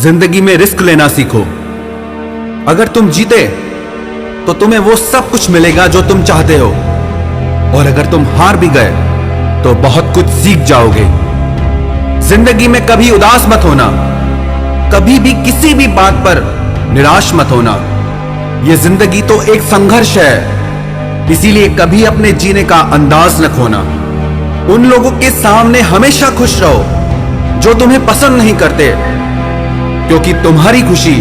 जिंदगी में रिस्क लेना सीखो। अगर तुम जीते तो तुम्हें वो सब कुछ मिलेगा जो तुम चाहते हो, और अगर तुम हार भी गए तो बहुत कुछ सीख जाओगे। जिंदगी में कभी उदास मत होना, कभी भी किसी भी बात पर निराश मत होना। यह जिंदगी तो एक संघर्ष है, इसीलिए कभी अपने जीने का अंदाज न खोना। उन लोगों के सामने हमेशा खुश रहो जो तुम्हें पसंद नहीं करते, क्योंकि तुम्हारी खुशी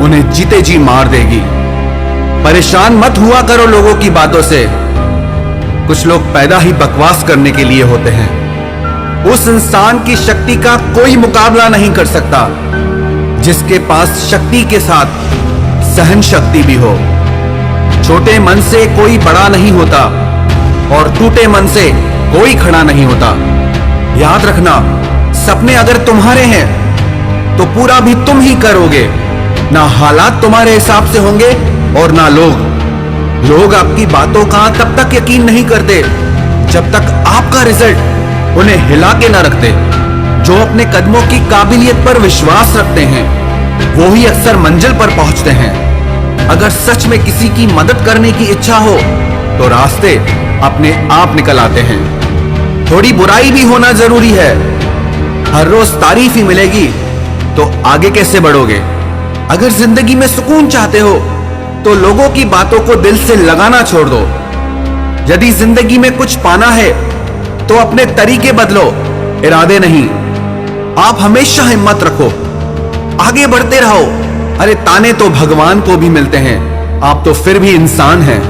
उन्हें जीते जी मार देगी। परेशान मत हुआ करो लोगों की बातों से, कुछ लोग पैदा ही बकवास करने के लिए होते हैं। उस इंसान की शक्ति का कोई मुकाबला नहीं कर सकता जिसके पास शक्ति के साथ सहन शक्ति भी हो। छोटे मन से कोई बड़ा नहीं होता और टूटे मन से कोई खड़ा नहीं होता। याद रखना, सपने अगर तुम्हारे हैं तो पूरा भी तुम ही करोगे। ना हालात तुम्हारे हिसाब से होंगे और ना लोग आपकी बातों का तब तक यकीन नहीं करते जब तक आपका रिजल्ट उन्हें हिला के ना रखते। जो अपने कदमों की काबिलियत पर विश्वास रखते हैं वो ही अक्सर मंजिल पर पहुंचते हैं। अगर सच में किसी की मदद करने की इच्छा हो तो रास्ते अपने आप निकल आते हैं। थोड़ी बुराई भी होना जरूरी है। हर रोज तारीफ ही मिलेगी तो आगे कैसे बढ़ोगे? अगर जिंदगी में सुकून चाहते हो तो लोगों की बातों को दिल से लगाना छोड़ दो। यदि जिंदगी में कुछ पाना है तो अपने तरीके बदलो, इरादे नहीं। आप हमेशा हिम्मत रखो, आगे बढ़ते रहो। अरे ताने तो भगवान को भी मिलते हैं, आप तो फिर भी इंसान हैं।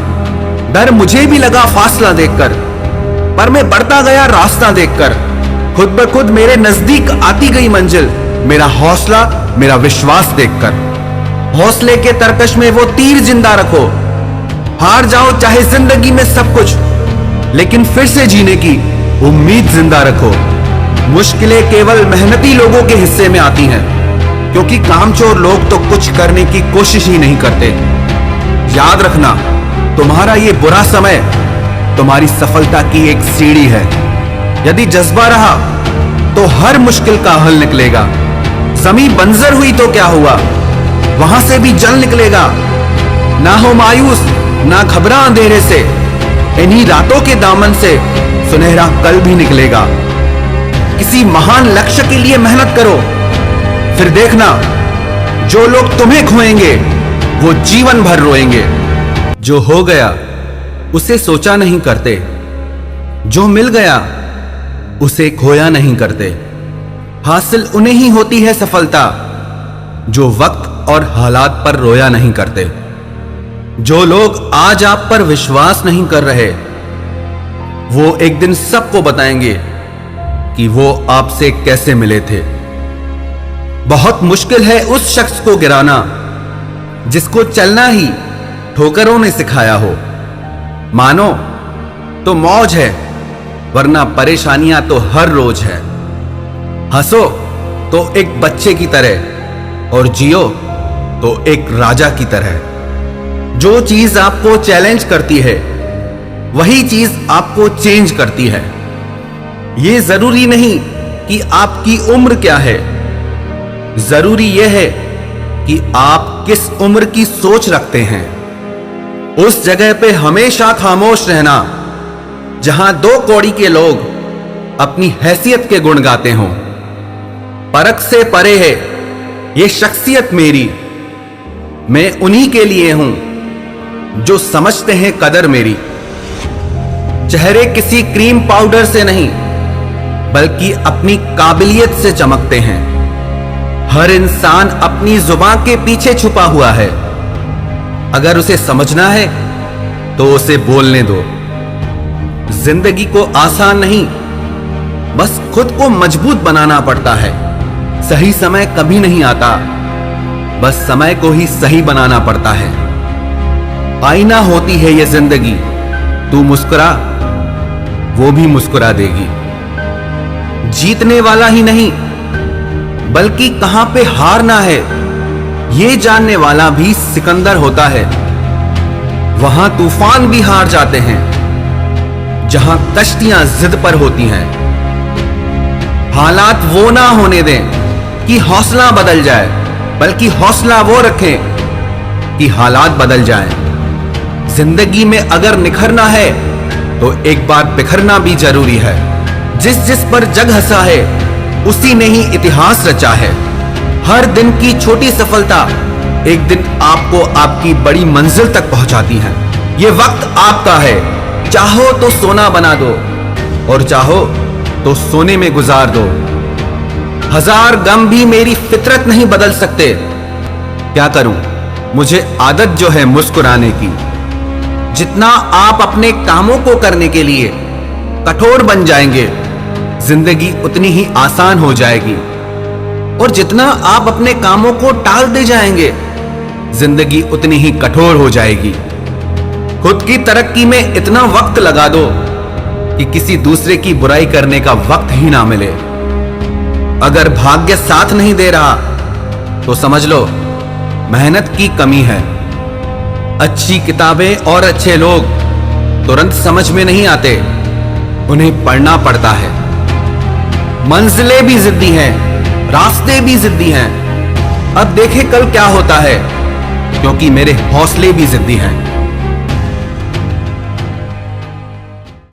डर मुझे भी लगा फासला देखकर, पर मैं बढ़ता गया रास्ता देखकर। खुद ब खुद मेरे नजदीक आती गई मंजिल, मेरा हौसला, मेरा विश्वास देखकर। हौसले के तरकश में वो तीर जिंदा रखो। हार जाओ चाहे जिंदगी में सब कुछ, लेकिन फिर से जीने की उम्मीद जिंदा रखो। मुश्किलें केवल मेहनती लोगों के हिस्से में आती हैं, क्योंकि कामचोर लोग तो कुछ करने की कोशिश ही नहीं करते। याद रखना, तुम्हारा ये बुरा समय तुम्हारी सफलता की एक सीढ़ी है। यदि जज्बा रहा तो हर मुश्किल का हल निकलेगा। जमीन बंजर हुई तो क्या हुआ, वहां से भी जल निकलेगा। ना हो मायूस, ना घबरा अंधेरे से, इन्हीं रातों के दामन से सुनहरा कल भी निकलेगा। किसी महान लक्ष्य के लिए मेहनत करो, फिर देखना जो लोग तुम्हें खोएंगे वो जीवन भर रोएंगे। जो हो गया उसे सोचा नहीं करते, जो मिल गया उसे खोया नहीं करते। हासिल उन्हें ही होती है सफलता जो वक्त और हालात पर रोया नहीं करते। जो लोग आज आप पर विश्वास नहीं कर रहे वो एक दिन सबको बताएंगे कि वो आपसे कैसे मिले थे। बहुत मुश्किल है उस शख्स को गिराना जिसको चलना ही ठोकरों ने सिखाया हो। मानो तो मौज है, वरना परेशानियां तो हर रोज है। हंसो तो एक बच्चे की तरह और जियो तो एक राजा की तरह। जो चीज आपको चैलेंज करती है वही चीज आपको चेंज करती है। यह जरूरी नहीं कि आपकी उम्र क्या है, जरूरी यह है कि आप किस उम्र की सोच रखते हैं। उस जगह पे हमेशा खामोश रहना जहां दो कौड़ी के लोग अपनी हैसियत के गुण गाते हों। परख से परे है ये शख्सियत मेरी, मैं उन्हीं के लिए हूं जो समझते हैं कदर मेरी। चेहरे किसी क्रीम पाउडर से नहीं बल्कि अपनी काबिलियत से चमकते हैं। हर इंसान अपनी जुबान के पीछे छुपा हुआ है, अगर उसे समझना है तो उसे बोलने दो। जिंदगी को आसान नहीं, बस खुद को मजबूत बनाना पड़ता है। सही समय कभी नहीं आता, बस समय को ही सही बनाना पड़ता है। आईना होती है ये जिंदगी, तू मुस्कुरा वो भी मुस्कुरा देगी। जीतने वाला ही नहीं बल्कि कहां पे हारना है ये जानने वाला भी सिकंदर होता है। वहां तूफान भी हार जाते हैं जहां कश्तियां जिद पर होती हैं। हालात वो ना होने दें कि हौसला बदल जाए, बल्कि हौसला वो रखें कि हालात बदल जाएं। जिंदगी में अगर निखरना है तो एक बार बिखरना भी जरूरी है। जिस जिस पर जग हंसा है उसी ने ही इतिहास रचा है। हर दिन की छोटी सफलता एक दिन आपको आपकी बड़ी मंजिल तक पहुंचाती है। ये वक्त आपका है, चाहो तो सोना बना दो और चाहो तो सोने में गुजार दो। हजार गम भी मेरी फितरत नहीं बदल सकते। क्या करूं, मुझे आदत जो है मुस्कुराने की। जितना आप अपने कामों को करने के लिए कठोर बन जाएंगे, जिंदगी उतनी ही आसान हो जाएगी। और जितना आप अपने कामों को टालते जाएंगे, जिंदगी उतनी ही कठोर हो जाएगी। खुद की तरक्की में इतना वक्त लगा दो कि किसी दूसरे की बुराई करने का वक्त ही ना मिले। अगर भाग्य साथ नहीं दे रहा तो समझ लो मेहनत की कमी है। अच्छी किताबें और अच्छे लोग तुरंत समझ में नहीं आते, उन्हें पढ़ना पड़ता है। मंजिलें भी जिद्दी हैं, रास्ते भी जिद्दी हैं। अब देखें कल क्या होता है, क्योंकि मेरे हौसले भी जिद्दी हैं।